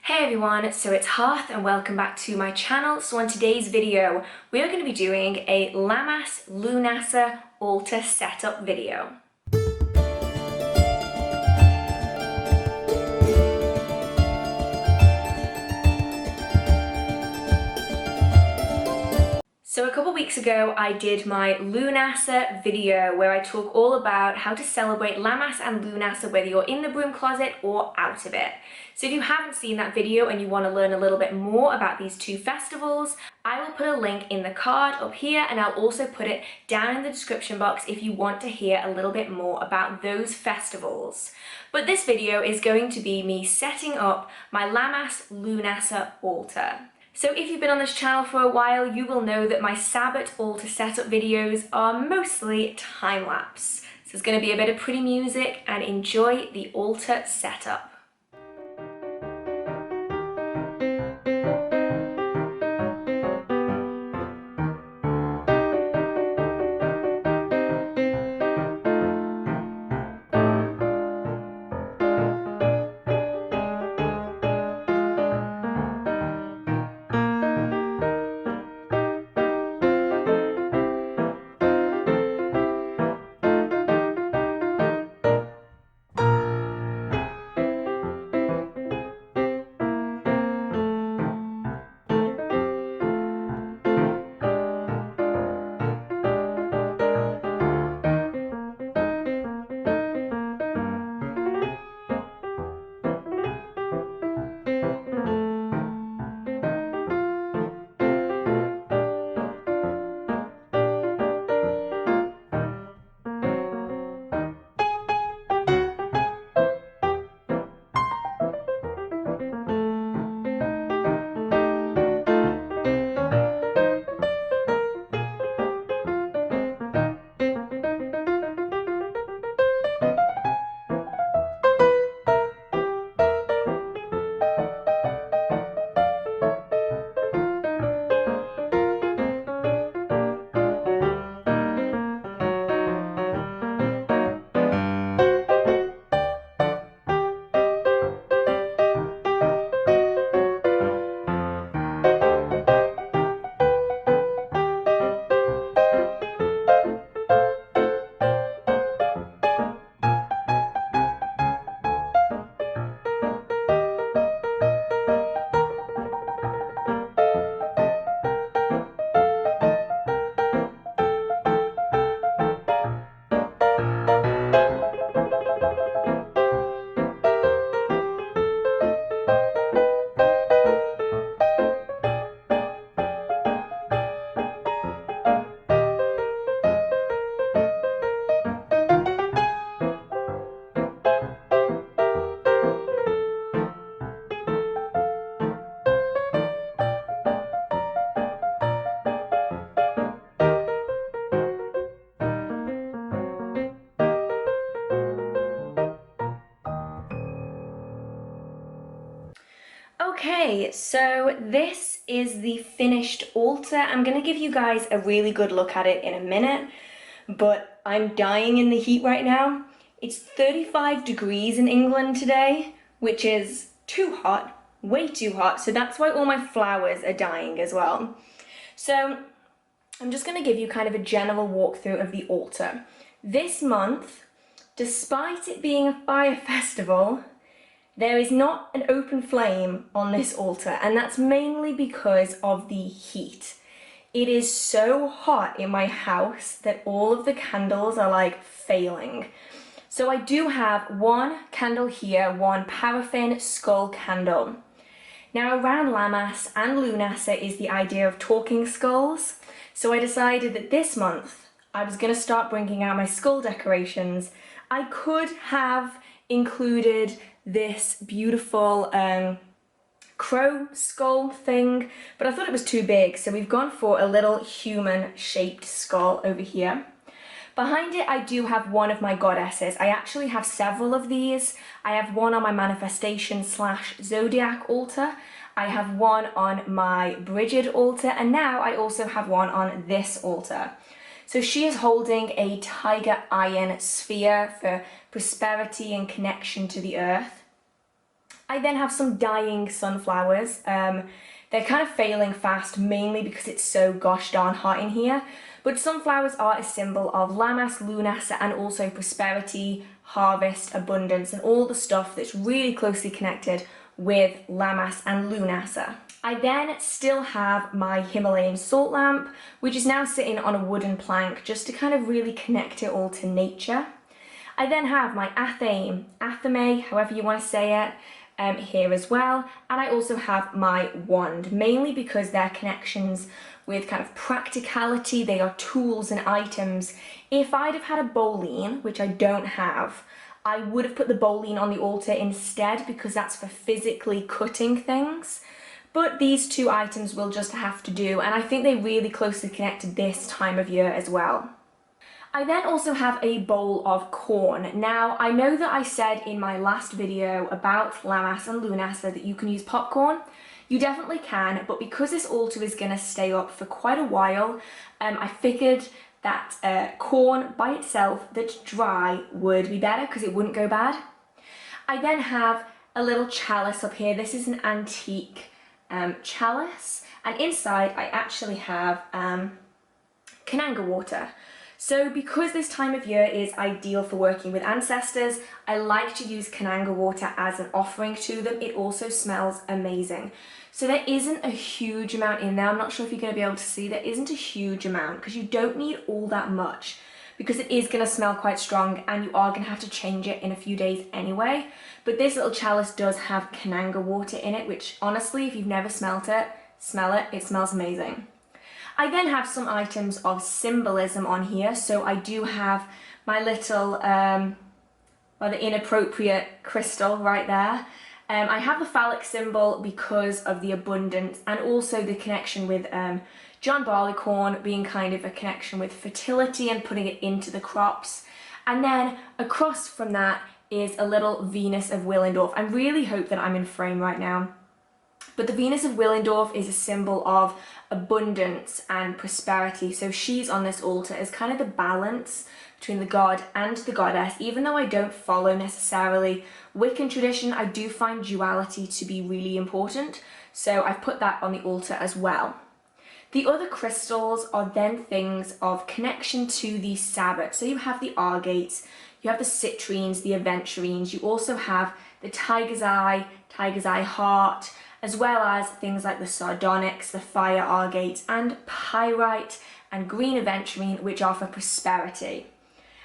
Hey everyone, so it's Hearth and welcome back to my channel. So on today's video, we are going to be doing a Lammas Lunasa altar setup video. So a couple weeks ago, I did my Lunasa video where I talk all about how to celebrate Lammas and Lunasa, whether you're in the broom closet or out of it. So if you haven't seen that video and you want to learn a little bit more about these two festivals, I will put a link in the card up here, and I'll also put it down in the description box if you want to hear a little bit more about those festivals. But this video is going to be me setting up my Lammas Lunasa altar. So if you've been on this channel for a while, you will know that my Sabbath altar setup videos are mostly time-lapse. So there's going to be a bit of pretty music and enjoy the altar setup. Okay, so this is the finished altar. I'm going to give you guys a really good look at it in a minute, but I'm dying in the heat right now. It's 35 degrees in England today, which is too hot, way too hot, so that's why all my flowers are dying as well. So I'm just going to give you kind of a general walkthrough of the altar. This month, despite it being a fire festival, there is not an open flame on this altar, and that's mainly because of the heat. It is so hot in my house that all of the candles are like failing. So I do have one candle here, one paraffin skull candle. Now around Lammas and Lunasa is the idea of talking skulls. So I decided that this month I was going to start bringing out my skull decorations. I could have included this beautiful crow skull thing, but I thought it was too big, so we've gone for a little human shaped skull over here. Behind it I do have one of my goddesses. I actually have several of these. I have one on my manifestation / zodiac altar, I have one on my Bridget altar, and now I also have one on this altar. So she is holding a tiger iron sphere for prosperity and connection to the earth. I then have some dying sunflowers. They're kind of failing fast, mainly because it's so gosh darn hot in here. But sunflowers are a symbol of Lammas, Lunasa, and also prosperity, harvest, abundance, and all the stuff that's really closely connected with Lammas and Lunasa. I then still have my Himalayan salt lamp, which is now sitting on a wooden plank just to kind of really connect it all to nature. I then have my Athame, however you want to say it, here as well, and I also have my wand, mainly because they're connections with kind of practicality. They are tools and items. If I'd have had a bowline, which I don't have, I would have put the bowline on the altar instead, because that's for physically cutting things. But these two items will just have to do, and I think they really closely connect to this time of year as well. I then also have a bowl of corn. Now, I know that I said in my last video about Lammas and Lunasa that you can use popcorn. You definitely can, but because this altar is going to stay up for quite a while, I figured that corn by itself that's dry would be better because it wouldn't go bad. I then have a little chalice up here. This is an antique chalice, and inside I actually have Kananga water. So because this time of year is ideal for working with ancestors, I like to use Kananga water as an offering to them. It also smells amazing. So there isn't a huge amount in there. I'm not sure if you're going to be able to see. There isn't a huge amount because you don't need all that much, because it is going to smell quite strong and you are going to have to change it in a few days anyway. But this little chalice does have Kananga water in it, which honestly, if you've never smelt it, smell it. It smells amazing. I then have some items of symbolism on here. So I do have my little, rather inappropriate crystal right there. I have the phallic symbol because of the abundance, and also the connection with John Barleycorn being kind of a connection with fertility and putting it into the crops. And then across from that is a little Venus of Willendorf. I really hope that I'm in frame right now. But the Venus of Willendorf is a symbol of abundance and prosperity. So she's on this altar as kind of the balance between the god and the goddess. Even though I don't follow necessarily Wiccan tradition, I do find duality to be really important. So I've put that on the altar as well. The other crystals are then things of connection to the Sabbath. So you have the agates, you have the citrines, the aventurines, you also have the tiger's eye heart, as well as things like the sardonyx, the fire agates, and pyrite and green aventurine, which are for prosperity.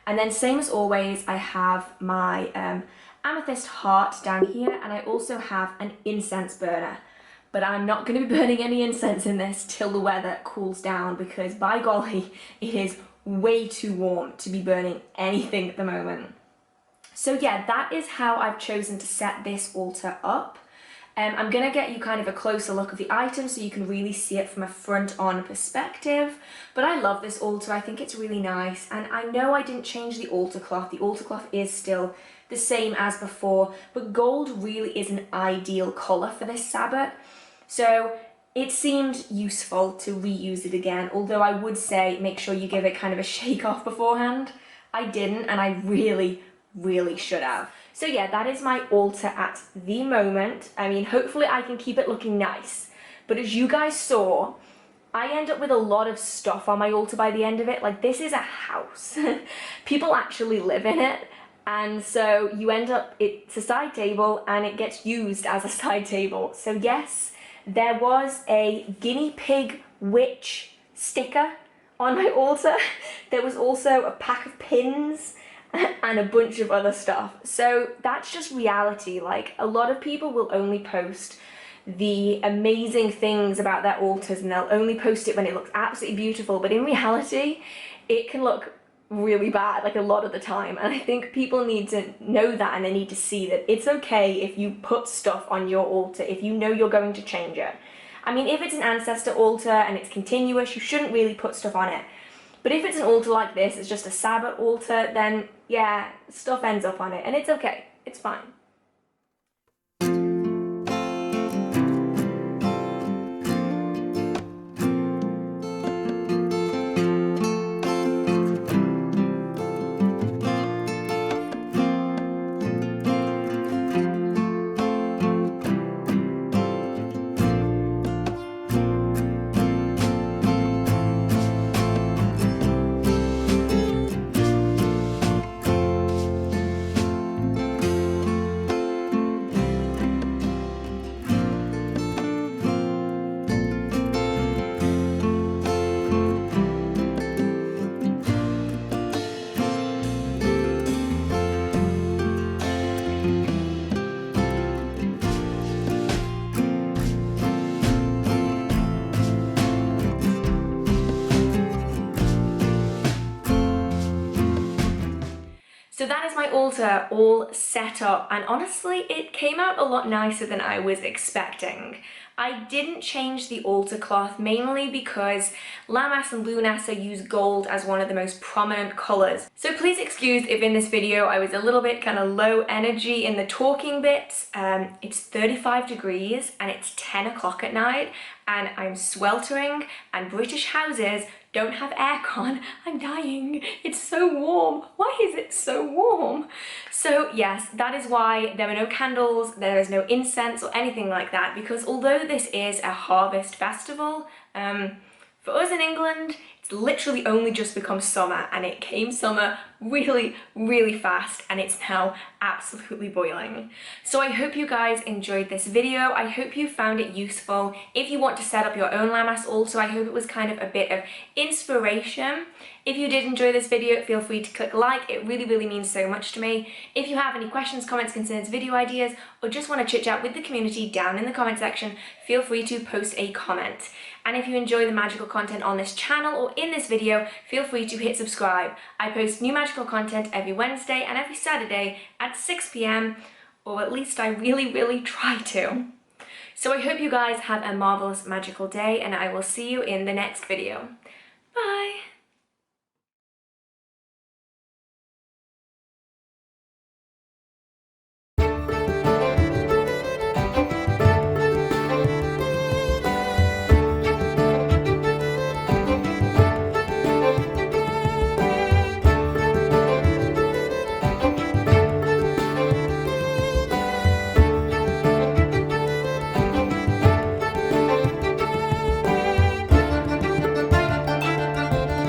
And then same as always, I have my amethyst heart down here, and I also have an incense burner. But I'm not going to be burning any incense in this till the weather cools down, because by golly, it is way too warm to be burning anything at the moment. So yeah, that is how I've chosen to set this altar up. I'm going to get you kind of a closer look of the item so you can really see it from a front-on perspective. But I love this altar. I think it's really nice. And I know I didn't change the altar cloth. The altar cloth is still the same as before, but gold really is an ideal colour for this Sabbath. So it seemed useful to reuse it again, although I would say make sure you give it kind of a shake off beforehand. I didn't, and I really should have. So yeah, that is my altar at the moment. I mean, hopefully I can keep it looking nice. But as you guys saw, I end up with a lot of stuff on my altar by the end of it. Like, this is a house. People actually live in it. And so you end up, it's a side table and it gets used as a side table. So yes, there was a guinea pig witch sticker on my altar. There was also a pack of pins and a bunch of other stuff. So that's just reality. Like, a lot of people will only post the amazing things about their altars, and they'll only post it when it looks absolutely beautiful, but in reality it can look really bad, like, a lot of the time. And I think people need to know that, and they need to see that it's okay if you put stuff on your altar if you know you're going to change it. I mean, if it's an ancestor altar and it's continuous, you shouldn't really put stuff on it. But if it's an altar like this, it's just a Sabbath altar, then yeah, stuff ends up on it, and it's okay, it's fine. So that is my altar all set up, and honestly it came out a lot nicer than I was expecting. I didn't change the altar cloth mainly because Lammas and Newcastle use gold as one of the most prominent colours. So please excuse if in this video I was a little bit kind of low energy in the talking bits. It's 35 degrees and it's 10 o'clock at night and I'm sweltering, and British houses don't have aircon. I'm dying. It's so warm. Why is it so warm? So yes, that is why there are no candles, there is no incense or anything like that, because although this is a harvest festival, for us in England, it's literally only just become summer, and it came summer really, really fast, and it's now absolutely boiling. So I hope you guys enjoyed this video. I hope you found it useful. If you want to set up your own Lammas altar, I hope it was kind of a bit of inspiration. If you did enjoy this video, feel free to click like. It really, really means so much to me. If you have any questions, comments, concerns, video ideas, or just want to chit chat with the community down in the comment section, feel free to post a comment. And if you enjoy the magical content on this channel or in this video, feel free to hit subscribe. I post new magical content every Wednesday and every Saturday at 6 p.m, or at least I really, really try to. So I hope you guys have a marvelous magical day, and I will see you in the next video. Bye!